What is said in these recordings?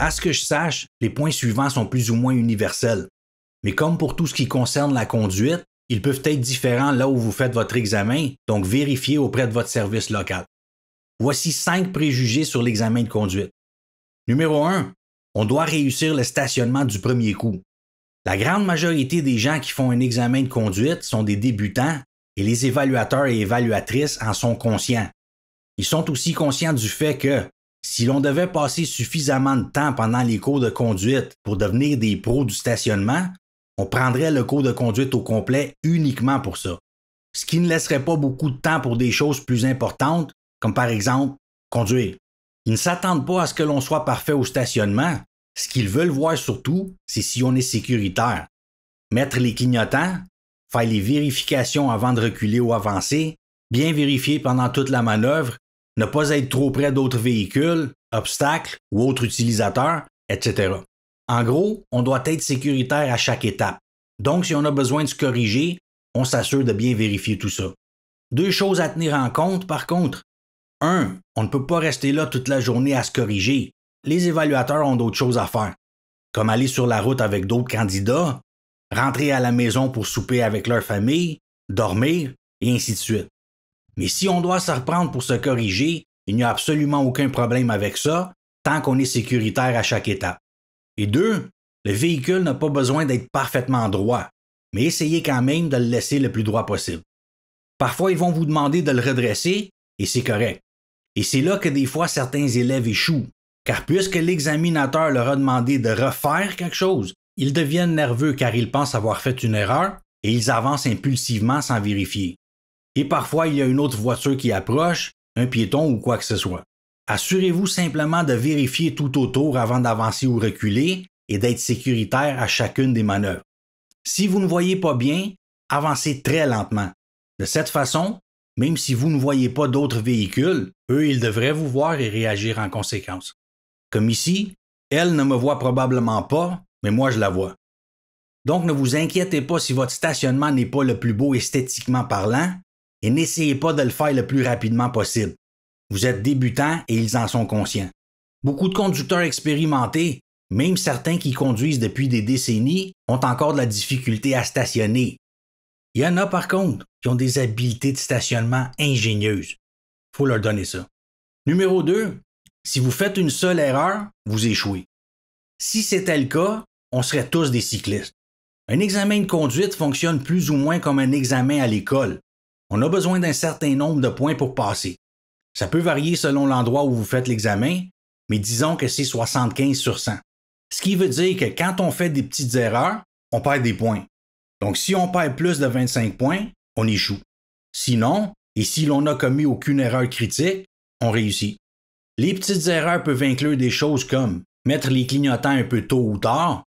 À ce que je sache, les points suivants sont plus ou moins universels. Mais comme pour tout ce qui concerne la conduite, ils peuvent être différents là où vous faites votre examen, donc vérifiez auprès de votre service local. Voici 5 préjugés sur l'examen de conduite. Numéro 1. On doit réussir le stationnement du premier coup. La grande majorité des gens qui font un examen de conduite sont des débutants et les évaluateurs et évaluatrices en sont conscients. Ils sont aussi conscients du fait que si l'on devait passer suffisamment de temps pendant les cours de conduite pour devenir des pros du stationnement, on prendrait le cours de conduite au complet uniquement pour ça. Ce qui ne laisserait pas beaucoup de temps pour des choses plus importantes, comme par exemple conduire. Ils ne s'attendent pas à ce que l'on soit parfait au stationnement. Ce qu'ils veulent voir surtout, c'est si on est sécuritaire. Mettre les clignotants, faire les vérifications avant de reculer ou avancer, bien vérifier pendant toute la manœuvre, ne pas être trop près d'autres véhicules, obstacles ou autres utilisateurs, etc. En gros, on doit être sécuritaire à chaque étape. Donc, si on a besoin de se corriger, on s'assure de bien vérifier tout ça. 2 choses à tenir en compte, par contre. 1. On ne peut pas rester là toute la journée à se corriger. Les évaluateurs ont d'autres choses à faire, comme aller sur la route avec d'autres candidats, rentrer à la maison pour souper avec leur famille, dormir, et ainsi de suite. Mais si on doit se reprendre pour se corriger, il n'y a absolument aucun problème avec ça, tant qu'on est sécuritaire à chaque étape. Et 2, le véhicule n'a pas besoin d'être parfaitement droit, mais essayez quand même de le laisser le plus droit possible. Parfois, ils vont vous demander de le redresser, et c'est correct. Et c'est là que des fois certains élèves échouent, car puisque l'examinateur leur a demandé de refaire quelque chose, ils deviennent nerveux car ils pensent avoir fait une erreur et ils avancent impulsivement sans vérifier. Et parfois, il y a une autre voiture qui approche, un piéton ou quoi que ce soit. Assurez-vous simplement de vérifier tout autour avant d'avancer ou reculer et d'être sécuritaire à chacune des manœuvres. Si vous ne voyez pas bien, avancez très lentement. De cette façon, même si vous ne voyez pas d'autres véhicules, eux, ils devraient vous voir et réagir en conséquence. Comme ici, elle ne me voit probablement pas, mais moi je la vois. Donc ne vous inquiétez pas si votre stationnement n'est pas le plus beau esthétiquement parlant et n'essayez pas de le faire le plus rapidement possible. Vous êtes débutant et ils en sont conscients. Beaucoup de conducteurs expérimentés, même certains qui conduisent depuis des décennies, ont encore de la difficulté à stationner. Il y en a par contre qui ont des habiletés de stationnement ingénieuses. Il faut leur donner ça. Numéro 2, si vous faites une seule erreur, vous échouez. Si c'était le cas, on serait tous des cyclistes. Un examen de conduite fonctionne plus ou moins comme un examen à l'école. On a besoin d'un certain nombre de points pour passer. Ça peut varier selon l'endroit où vous faites l'examen, mais disons que c'est 75 sur 100. Ce qui veut dire que quand on fait des petites erreurs, on perd des points. Donc si on perd plus de 25 points, on échoue. Sinon, et si l'on n'a commis aucune erreur critique, on réussit. Les petites erreurs peuvent inclure des choses comme mettre les clignotants un peu tôt ou tard,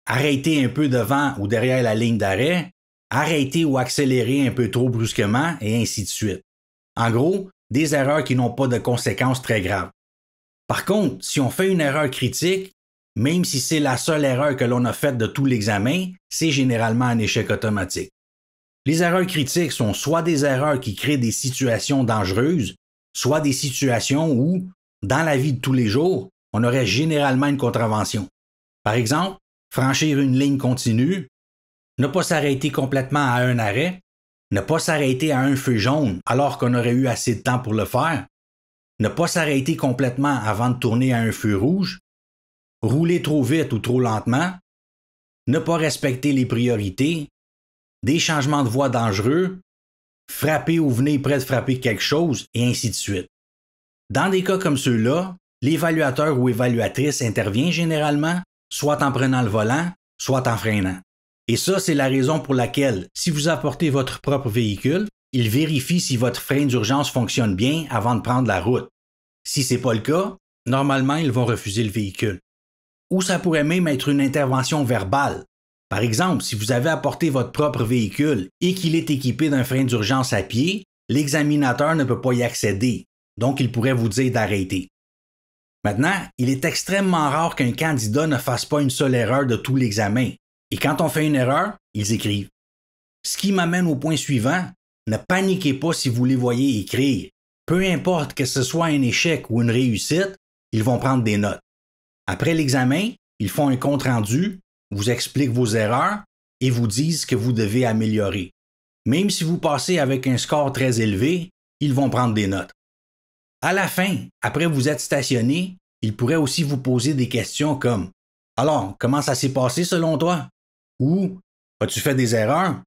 arrêter un peu devant ou derrière la ligne d'arrêt, arrêter ou accélérer un peu trop brusquement, et ainsi de suite. En gros, des erreurs qui n'ont pas de conséquences très graves. Par contre, si on fait une erreur critique, même si c'est la seule erreur que l'on a faite de tout l'examen, c'est généralement un échec automatique. Les erreurs critiques sont soit des erreurs qui créent des situations dangereuses, soit des situations où, dans la vie de tous les jours, on aurait généralement une contravention. Par exemple, franchir une ligne continue, ne pas s'arrêter complètement à un arrêt, ne pas s'arrêter à un feu jaune alors qu'on aurait eu assez de temps pour le faire, ne pas s'arrêter complètement avant de tourner à un feu rouge, rouler trop vite ou trop lentement, ne pas respecter les priorités, des changements de voie dangereux, frapper ou venir près de frapper quelque chose, et ainsi de suite. Dans des cas comme ceux-là, l'évaluateur ou évaluatrice intervient généralement, soit en prenant le volant, soit en freinant. Et ça, c'est la raison pour laquelle, si vous apportez votre propre véhicule, il vérifie si votre frein d'urgence fonctionne bien avant de prendre la route. Si ce n'est pas le cas, normalement, ils vont refuser le véhicule. Ou ça pourrait même être une intervention verbale. Par exemple, si vous avez apporté votre propre véhicule et qu'il est équipé d'un frein d'urgence à pied, l'examinateur ne peut pas y accéder, donc il pourrait vous dire d'arrêter. Maintenant, il est extrêmement rare qu'un candidat ne fasse pas une seule erreur de tout l'examen. Et quand on fait une erreur, ils écrivent. Ce qui m'amène au point suivant, ne paniquez pas si vous les voyez écrire. Peu importe que ce soit un échec ou une réussite, ils vont prendre des notes. Après l'examen, ils font un compte-rendu, vous expliquent vos erreurs et vous disent ce que vous devez améliorer. Même si vous passez avec un score très élevé, ils vont prendre des notes. À la fin, après vous êtes stationné, ils pourraient aussi vous poser des questions comme « Alors, comment ça s'est passé selon toi? » ou « As-tu fait des erreurs? »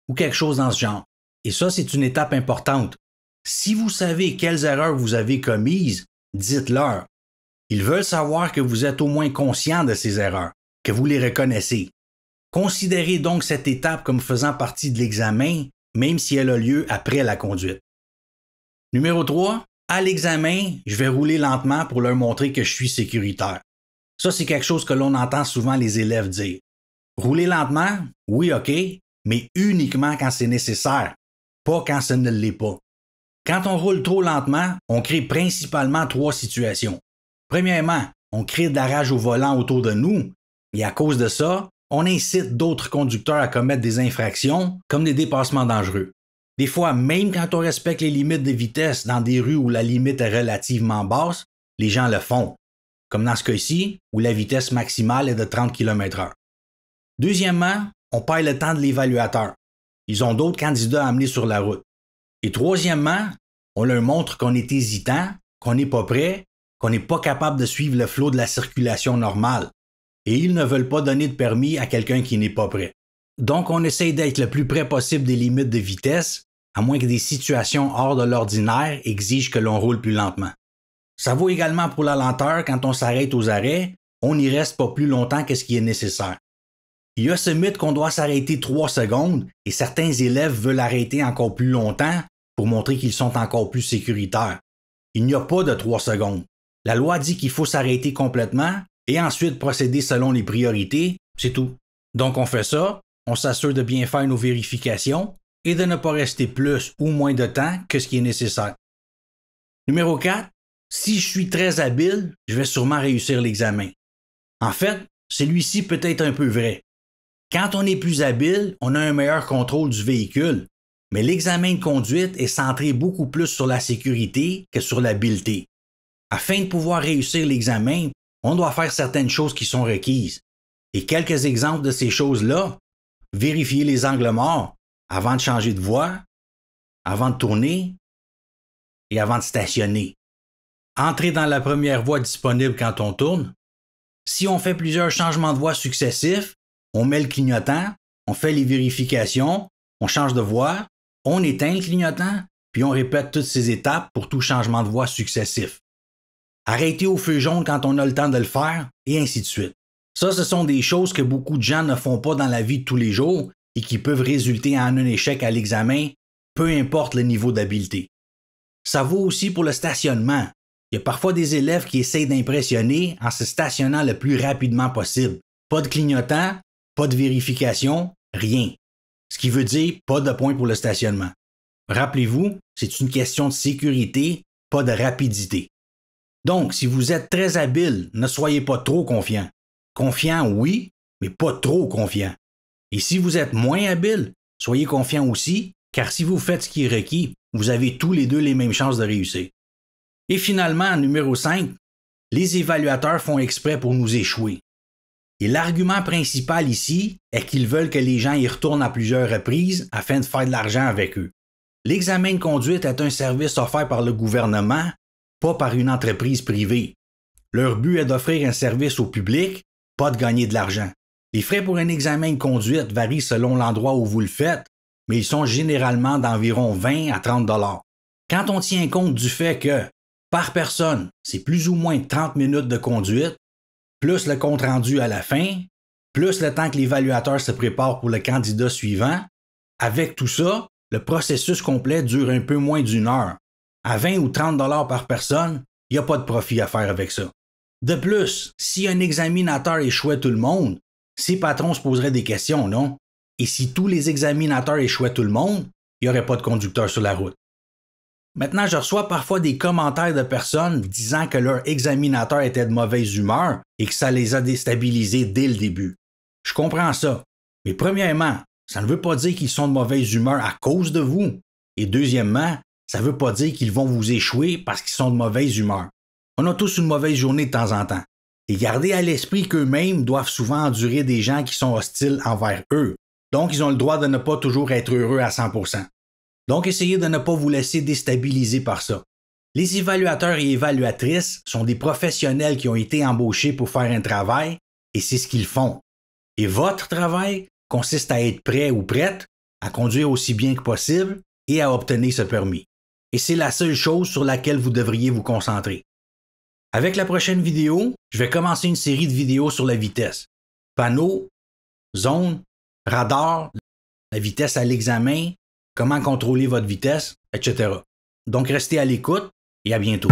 ou quelque chose dans ce genre. Et ça, c'est une étape importante. Si vous savez quelles erreurs vous avez commises, dites-leur. Ils veulent savoir que vous êtes au moins conscient de ces erreurs, que vous les reconnaissez. Considérez donc cette étape comme faisant partie de l'examen, même si elle a lieu après la conduite. Numéro 3, à l'examen, je vais rouler lentement pour leur montrer que je suis sécuritaire. Ça, c'est quelque chose que l'on entend souvent les élèves dire. Rouler lentement, oui, OK, mais uniquement quand c'est nécessaire, pas quand ce ne l'est pas. Quand on roule trop lentement, on crée principalement 3 situations. Premièrement, on crée de la rage au volant autour de nous et à cause de ça, on incite d'autres conducteurs à commettre des infractions comme des dépassements dangereux. Des fois, même quand on respecte les limites de vitesse dans des rues où la limite est relativement basse, les gens le font, comme dans ce cas-ci où la vitesse maximale est de 30 km/h. Deuxièmement, on perd le temps de l'évaluateur. Ils ont d'autres candidats à amener sur la route. Et troisièmement, on leur montre qu'on est hésitant, qu'on n'est pas prêt, qu'on n'est pas capable de suivre le flot de la circulation normale. Et ils ne veulent pas donner de permis à quelqu'un qui n'est pas prêt. Donc, on essaye d'être le plus près possible des limites de vitesse, à moins que des situations hors de l'ordinaire exigent que l'on roule plus lentement. Ça vaut également pour la lenteur quand on s'arrête aux arrêts, on n'y reste pas plus longtemps que ce qui est nécessaire. Il y a ce mythe qu'on doit s'arrêter 3 secondes et certains élèves veulent arrêter encore plus longtemps pour montrer qu'ils sont encore plus sécuritaires. Il n'y a pas de 3 secondes. La loi dit qu'il faut s'arrêter complètement et ensuite procéder selon les priorités, c'est tout. Donc on fait ça, on s'assure de bien faire nos vérifications et de ne pas rester plus ou moins de temps que ce qui est nécessaire. Numéro 4, si je suis très habile, je vais sûrement réussir l'examen. En fait, celui-ci peut être un peu vrai. Quand on est plus habile, on a un meilleur contrôle du véhicule, mais l'examen de conduite est centré beaucoup plus sur la sécurité que sur l'habileté. Afin de pouvoir réussir l'examen, on doit faire certaines choses qui sont requises. Et quelques exemples de ces choses-là, vérifier les angles morts avant de changer de voie, avant de tourner et avant de stationner. Entrer dans la première voie disponible quand on tourne. Si on fait plusieurs changements de voie successifs, on met le clignotant, on fait les vérifications, on change de voie, on éteint le clignotant, puis on répète toutes ces étapes pour tout changement de voie successif. Arrêter au feu jaune quand on a le temps de le faire, et ainsi de suite. Ça, ce sont des choses que beaucoup de gens ne font pas dans la vie de tous les jours et qui peuvent résulter en un échec à l'examen, peu importe le niveau d'habileté. Ça vaut aussi pour le stationnement. Il y a parfois des élèves qui essayent d'impressionner en se stationnant le plus rapidement possible. Pas de clignotant, pas de vérification, rien. Ce qui veut dire pas de points pour le stationnement. Rappelez-vous, c'est une question de sécurité, pas de rapidité. Donc, si vous êtes très habile, ne soyez pas trop confiant. Confiant, oui, mais pas trop confiant. Et si vous êtes moins habile, soyez confiant aussi, car si vous faites ce qui est requis, vous avez tous les deux les mêmes chances de réussir. Et finalement, numéro 5, les évaluateurs font exprès pour nous échouer. Et l'argument principal ici est qu'ils veulent que les gens y retournent à plusieurs reprises afin de faire de l'argent avec eux. L'examen de conduite est un service offert par le gouvernement, pas par une entreprise privée. Leur but est d'offrir un service au public, pas de gagner de l'argent. Les frais pour un examen de conduite varient selon l'endroit où vous le faites, mais ils sont généralement d'environ 20 à 30 $. Quand on tient compte du fait que, par personne, c'est plus ou moins 30 minutes de conduite, plus le compte-rendu à la fin, plus le temps que l'évaluateur se prépare pour le candidat suivant, avec tout ça, le processus complet dure un peu moins d'1 heure. À 20 ou 30 $ par personne, il n'y a pas de profit à faire avec ça. De plus, si un examinateur échouait tout le monde, ses patrons se poseraient des questions, non? Et si tous les examinateurs échouaient tout le monde, il n'y aurait pas de conducteur sur la route. Maintenant, je reçois parfois des commentaires de personnes disant que leur examinateur était de mauvaise humeur et que ça les a déstabilisés dès le début. Je comprends ça, mais premièrement, ça ne veut pas dire qu'ils sont de mauvaise humeur à cause de vous. Et deuxièmement, ça ne veut pas dire qu'ils vont vous échouer parce qu'ils sont de mauvaise humeur. On a tous une mauvaise journée de temps en temps. Et gardez à l'esprit qu'eux-mêmes doivent souvent endurer des gens qui sont hostiles envers eux. Donc, ils ont le droit de ne pas toujours être heureux à 100%. Donc, essayez de ne pas vous laisser déstabiliser par ça. Les évaluateurs et évaluatrices sont des professionnels qui ont été embauchés pour faire un travail et c'est ce qu'ils font. Et votre travail consiste à être prêt ou prête à conduire aussi bien que possible et à obtenir ce permis. Et c'est la seule chose sur laquelle vous devriez vous concentrer. Avec la prochaine vidéo, je vais commencer une série de vidéos sur la vitesse. Panneaux, zone, radar, la vitesse à l'examen, comment contrôler votre vitesse, etc. Donc restez à l'écoute et à bientôt.